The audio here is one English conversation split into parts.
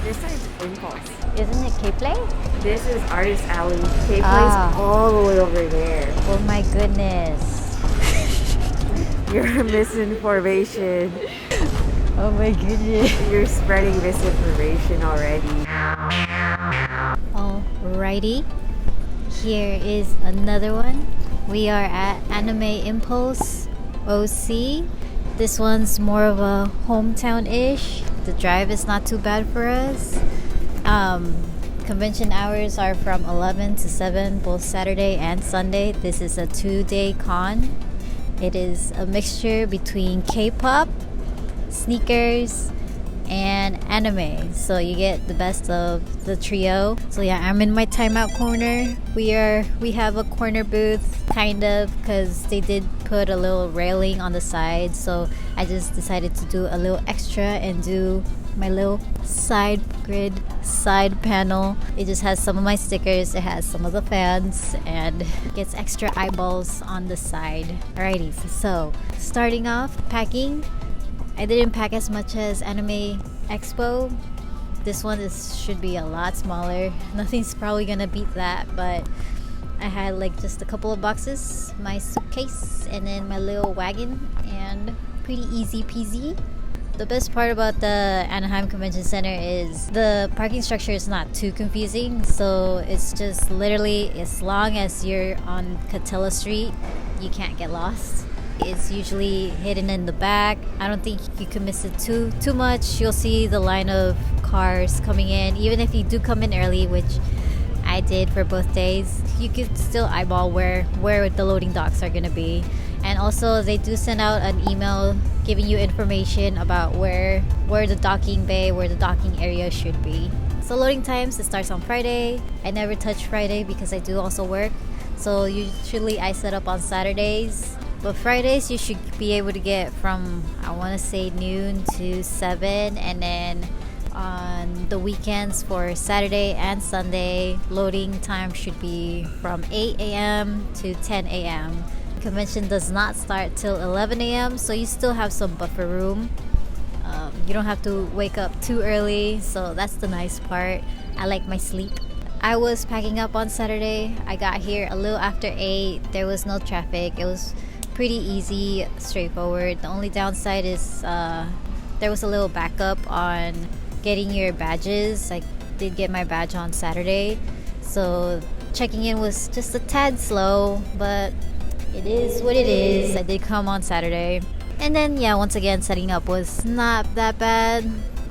This side's Impulse. Isn't it kplay? This is Artist Alley. K-Play's Ah. all the way over there. Oh my goodness. You're misinformation. Oh my goodness. You're spreading misinformation already. Alrighty. Here is another one. We are at Anime Impulse OC. This one's more of a hometown-ish. The drive is not too bad for us. Convention hours are from 11 to 7 both Saturday and Sunday. This is a 2-day con. It is a mixture between K-pop, sneakers, and anime, so you get the best of the trio. So yeah, I'm in my timeout corner. We have a corner booth, kind of, because they did put a little railing on the side, so I just decided to do a little extra and do my little side panel. It just has some of my stickers, it has some of the fans, and gets extra eyeballs on the side. Alrighty, so starting off packing. I didn't pack as much as Anime Expo. This one should be a lot smaller. Nothing's probably gonna beat that, but I had like just a couple of boxes, my suitcase, and then my little wagon, and pretty easy peasy. The best part about the Anaheim Convention Center is the parking structure is not too confusing, so it's just literally as long as you're on Catella Street, you can't get lost. It's usually hidden in the back. I don't think you can miss it too much. You'll see the line of cars coming in. Even if you do come in early, which I did for both days, you could still eyeball where the loading docks are going to be. And also they do send out an email giving you information about where the docking bay, where the docking area should be. So loading times, it starts on Friday. I never touch Friday because I do also work. So usually I set up on Saturdays. But Fridays you should be able to get from, I want to say, noon to 7, and then on the weekends for Saturday and Sunday, loading time should be from 8 a.m. to 10 a.m. Convention does not start till 11 a.m. so you still have some buffer room. You don't have to wake up too early, so that's the nice part. I like my sleep. I was packing up on Saturday. I got here a little after 8. There was no traffic. It was pretty easy, straightforward. The only downside is there was a little backup on getting your badges. I did get my badge on Saturday, so checking in was just a tad slow, but it is what it is. I did come on Saturday. And then yeah, once again, setting up was not that bad.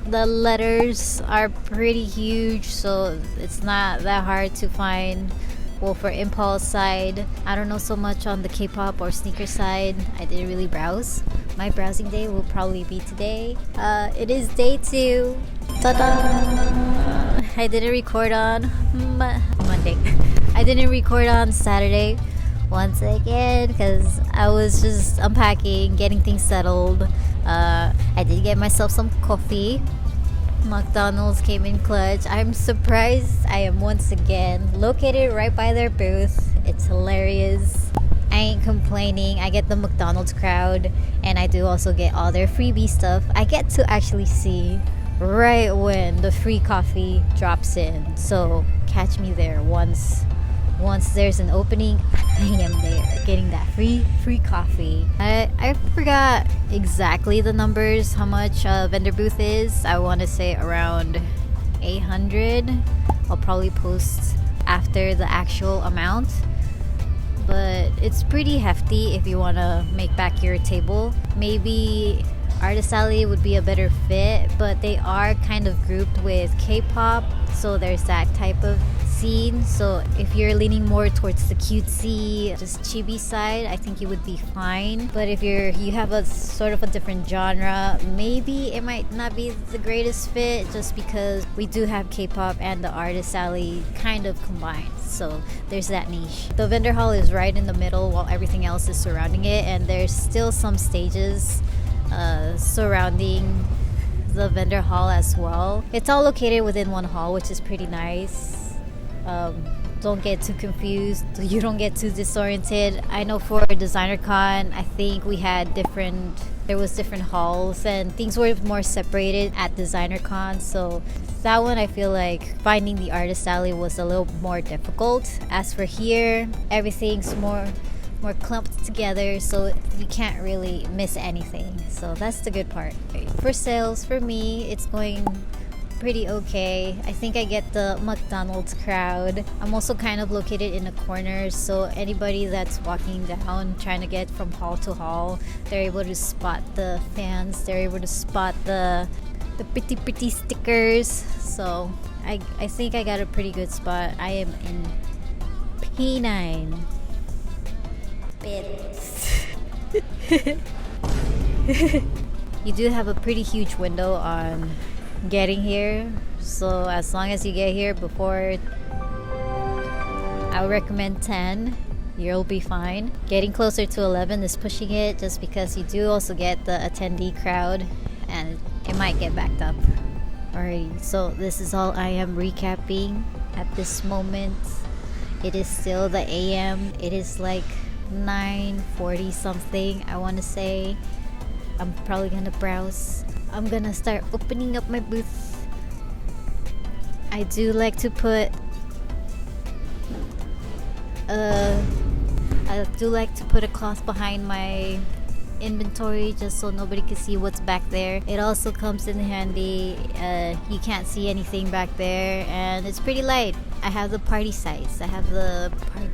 The letters are pretty huge, so it's not that hard to find. Well, for Impulse side, I don't know so much on the K-pop or sneaker side. I didn't really browse. My browsing day will probably be today. It is day 2. Ta-da! I didn't record on Monday. I didn't record on Saturday once again because I was just unpacking, getting things settled. I did get myself some coffee. McDonald's came in clutch. I'm surprised I am once again located right by their booth. It's hilarious. I ain't complaining. I get the McDonald's crowd, and I do also get all their freebie stuff. I get to actually see right when the free coffee drops in, so catch me there once there's an opening. I am there getting that free coffee. I forgot exactly the numbers, how much a vendor booth is. I want to say around 800. I'll probably post after the actual amount, but it's pretty hefty if you want to make back your table. Maybe Artist Alley would be a better fit, but they are kind of grouped with K-pop, so there's that type of scene. So if you're leaning more towards the cutesy, just chibi side, I think you would be fine. But if you have a sort of a different genre, maybe it might not be the greatest fit, just because we do have K-pop and the Artist Alley kind of combined. So there's that niche. The vendor hall is right in the middle while everything else is surrounding it, and there's still some stages surrounding the vendor hall as well. It's all located within one hall, which is pretty nice. Don't get too confused, you don't get too disoriented. I know for Designer Con, I think we had different halls and things were more separated at Designer Con, so That one I feel like finding the artist alley was a little more difficult. As for here, everything's more clumped together, so you can't really miss anything. So that's the good part. For sales, for me, it's going pretty okay. I think I get the McDonald's crowd. I'm also kind of located in a corner, so anybody that's walking down trying to get from hall to hall, they're able to spot the fans, they're able to spot the pretty stickers. So I think I got a pretty good spot. I am in P9. You do have a pretty huge window on getting here, so as long as you get here before, I would recommend 10, you'll be fine. Getting closer to 11 is pushing it, just because you do also get the attendee crowd and it might get backed up. Alrighty, so this is all I am recapping at this moment. It is still the AM. It is like 9:40 something, I want to say. I'm probably gonna browse. I'm gonna start opening up my booth. I do like to put a cloth behind my inventory just so nobody can see what's back there. It also comes in handy. You can't see anything back there, and it's pretty light. I have the party size. I have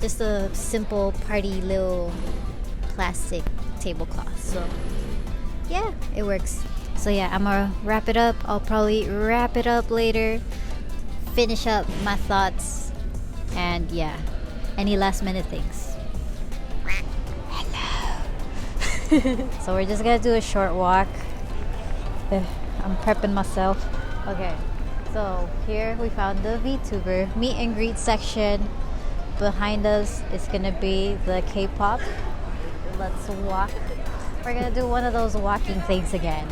just a simple party little plastic tablecloth. So yeah, it works. So yeah, I'm gonna wrap it up. I'll probably wrap it up later, finish up my thoughts, and yeah, any last minute things. So we're just gonna do a short walk. I'm prepping myself. Okay, so here we found the VTuber meet and greet section. Behind us is gonna be the K-pop. Let's walk. We're gonna do one of those walking things again.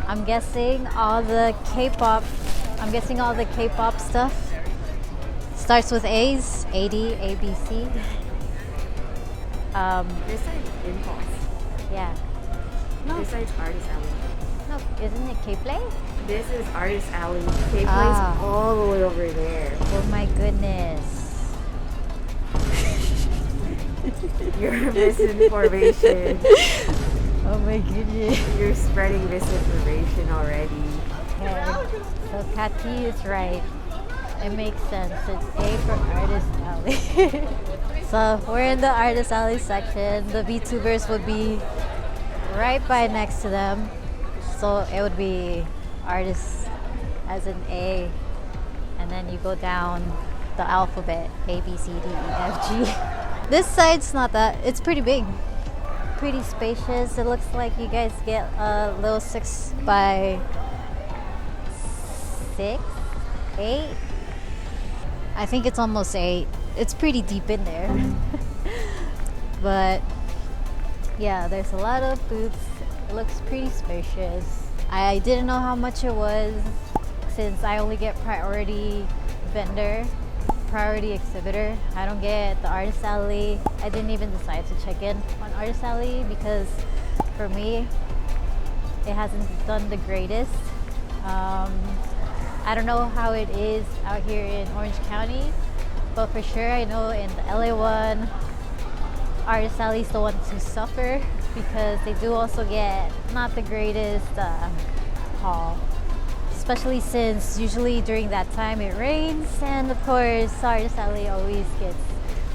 I'm guessing all the K-pop stuff starts with A's. AD, ABC. This side's Impulse. Yeah. No. This side's Artist Alley. No, isn't it kplay? This is Artist Alley. K-play's Ah. all the way over there. Oh my goodness. You're misinformation. Oh my goodness. You're spreading misinformation already. Okay. So Kati is right. It makes sense. It's A for Artist Alley. So we're in the Artist Alley section. The VTubers would be right by next to them. So it would be Artist as an A. And then you go down the alphabet. A, B, C, D, E, F, G. This side's not that. It's pretty big. Pretty spacious. It looks like you guys get a little 6 by 6, 8. I think it's almost 8. It's pretty deep in there. But yeah, there's a lot of booths. It looks pretty spacious. I didn't know how much it was since I only get priority vendor, priority exhibitor. I don't get the Artist Alley. I didn't even decide to check in on Artist Alley because for me, it hasn't done the greatest. I don't know how it is out here in Orange County, but for sure I know in the LA one, Artist Alley is the ones who suffer because they do also get not the greatest haul, especially since usually during that time it rains, and of course Artist Alley always gets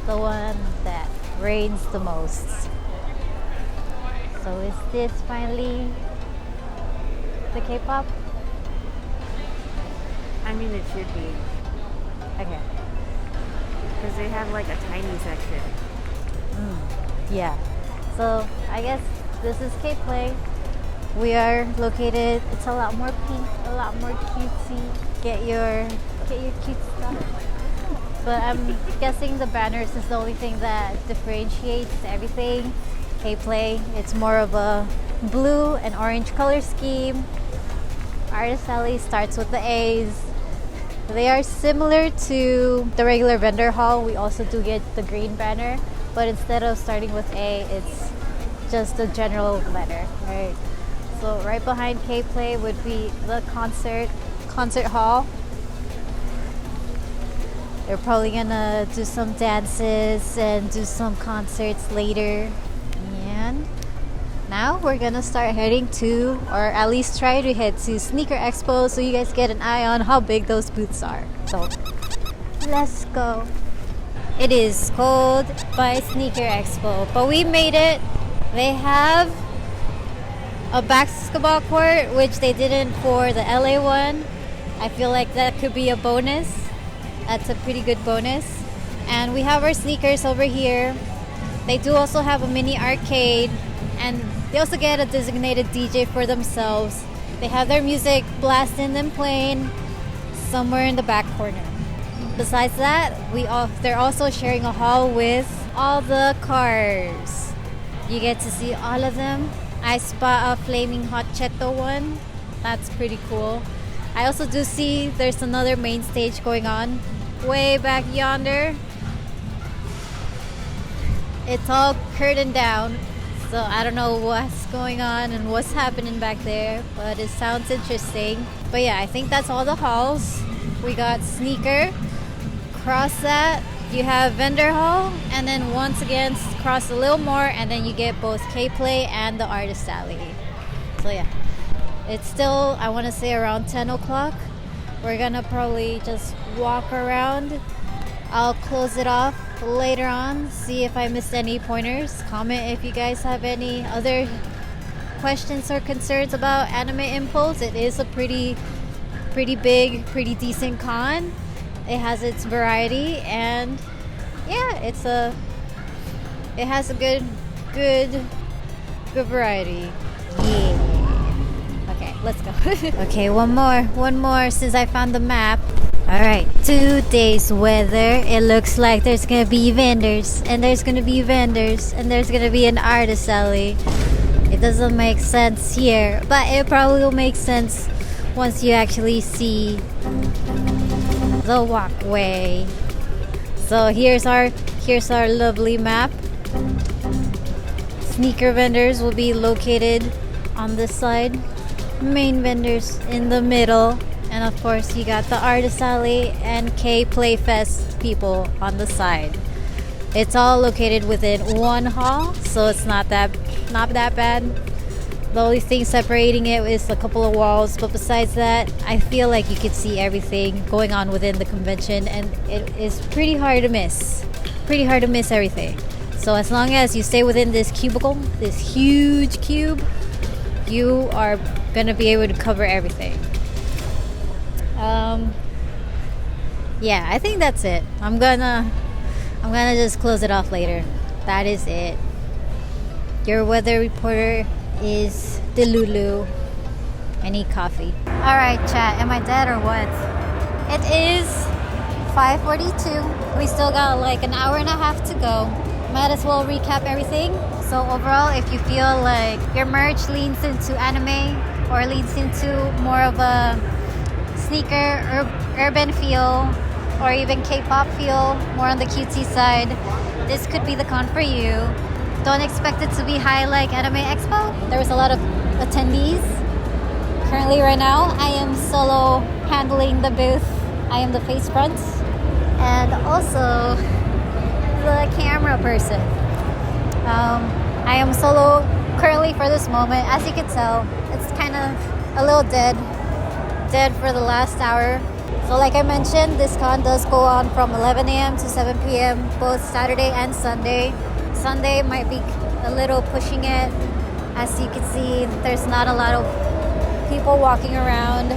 the one that rains the most. So is this finally the K-pop? I mean, it should be. Okay. Because they have like a tiny section. Yeah. So I guess this is kplay. We are located. It's a lot more pink, a lot more cutesy. Get your cute stuff. But I'm guessing the banners is the only thing that differentiates everything. Kplay. It's more of a blue and orange color scheme. Artist Alley starts with the A's. They are similar to the regular vendor hall. We also do get the green banner, but instead of starting with A, it's just a general letter, right? So right behind kplay would be the concert. concert hall. They're probably gonna do some dances and do some concerts later. And now we're gonna start heading to, or at least try to head to Sneaker Expo so you guys get an eye on how big those booths are. So let's go. It is cold by Sneaker Expo, but we made it. They have a basketball court, which they didn't for the LA one. I feel like that could be a bonus. That's a pretty good bonus. And we have our sneakers over here. They do also have a mini arcade, and they also get a designated DJ for themselves. They have their music blasting and playing somewhere in the back corner. Besides that, they're also sharing a hall with all the cars. You get to see all of them. I spot a flaming hot Cheeto one. That's pretty cool. I also do see there's another main stage going on way back yonder. It's all curtained down, so I don't know what's going on and what's happening back there, but it sounds interesting. But yeah, I think that's all the halls. We got sneaker. Cross that, you have vendor hall, and then once again cross a little more, and then you get both kplay and the artist alley. So yeah, it's still, I want to say, around 10 o'clock. We're gonna probably just walk around. I'll close it off later on, see if I missed any pointers. Comment if you guys have any other questions or concerns about Anime Impulse. It is a pretty big, pretty decent con. It has its variety, and yeah, it has a good variety. Yeah. Okay, let's go. Okay, one more since I found the map. All right, today's weather. It looks like there's gonna be vendors, and there's gonna be vendors, and there's gonna be an artist alley. It doesn't make sense here, but it probably will make sense once you actually see the walkway. So here's our lovely map. Sneaker vendors will be located on this side, main vendors in the middle, and of course you got the artist alley and K Playfest people on the side. It's all located within one hall, so it's not that bad. The only thing separating it is a couple of walls, but besides that, I feel like you could see everything going on within the convention, and it is pretty hard to miss. Pretty hard to miss everything. So as long as you stay within this cubicle, this huge cube, you are gonna be able to cover everything. Yeah, I think that's it. I'm gonna just close it off later. That is it. Your weather reporter is Delulu. I need coffee. Alright, chat, am I dead or what? It is 5:42. We still got like an hour and a half to go. Might as well recap everything. So overall, if you feel like your merch leans into anime or leans into more of a sneaker urban feel, or even K-pop feel, more on the cutesy side, this could be the con for you. Don't expect it to be high like Anime Expo. There was a lot of attendees. Currently right now, I am solo handling the booth. I am the face front and also the camera person. I am solo currently for this moment. As you can tell, it's kind of a little dead for the last hour. So like I mentioned, this con does go on from 11 a.m. to 7 p.m. both Saturday and Sunday. Sunday might be a little pushing it. As you can see, there's not a lot of people walking around.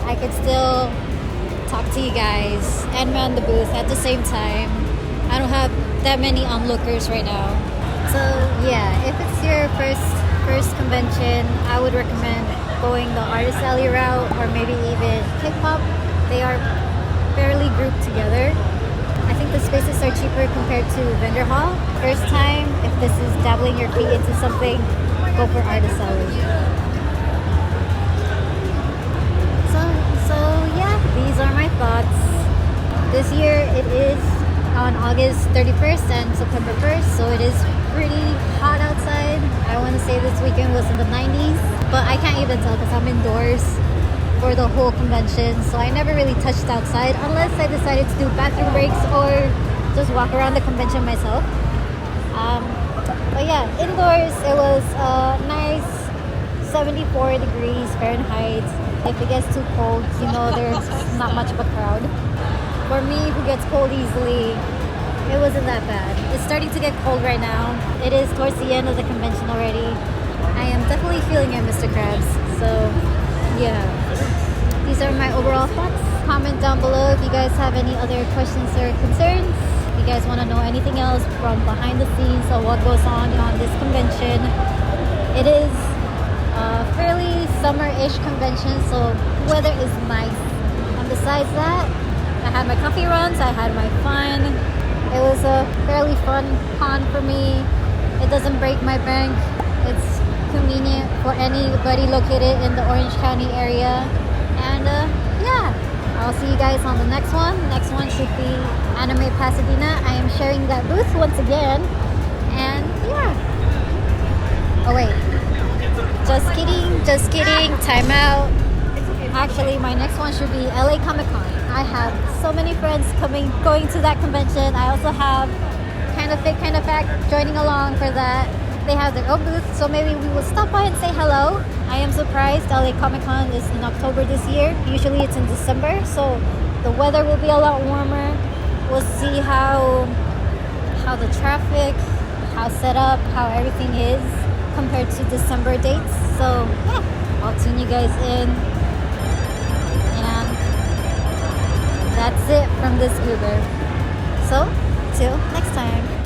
I could still talk to you guys and man the booth at the same time. I don't have that many onlookers right now. So yeah, if it's your first convention, I would recommend going the artist alley route, or maybe even K-pop. They are fairly grouped together. I think the spaces are cheaper compared to vendor hall. First time, if this is dabbling your feet into something, go for artist alley. So yeah, these are my thoughts. This year it is on August 31st and September 1st, so it is pretty hot outside. I want to say this weekend was in the 90s, but I can't even tell because I'm indoors. for the whole convention, so I never really touched outside unless I decided to do bathroom breaks or just walk around the convention myself. But yeah, indoors it was nice, 74 degrees Fahrenheit. If it gets too cold, you know, there's not much of a crowd. For me, who gets cold easily, it wasn't that bad. It's starting to get cold right now. It is towards the end of the convention already. I am definitely feeling it, Mr. Krabs. So yeah, these are my overall thoughts. Comment down below if you guys have any other questions or concerns. If you guys want to know anything else from behind the scenes of what goes on this convention. It is a fairly summer-ish convention, so weather is nice. And besides that, I had my coffee runs, I had my fun. It was a fairly fun con for me. It doesn't break my bank. It's convenient for anybody located in the Orange County area. And yeah, I'll see you guys on the next one. Next one should be Anime Pasadena. I am sharing that booth once again. And yeah. Oh wait. Just kidding. Time out. Actually, my next one should be LA Comic Con. I have so many friends going to that convention. I also have Kind of Fit, Kind of Fact joining along for that. They have their own booth, so maybe we will stop by and say hello. I am surprised LA Comic Con is in October this year. Usually it's in December, so the weather will be a lot warmer. We'll see how the traffic, how set up, how everything is compared to December dates. So yeah, I'll tune you guys in. And that's it from this Uber. So till next time.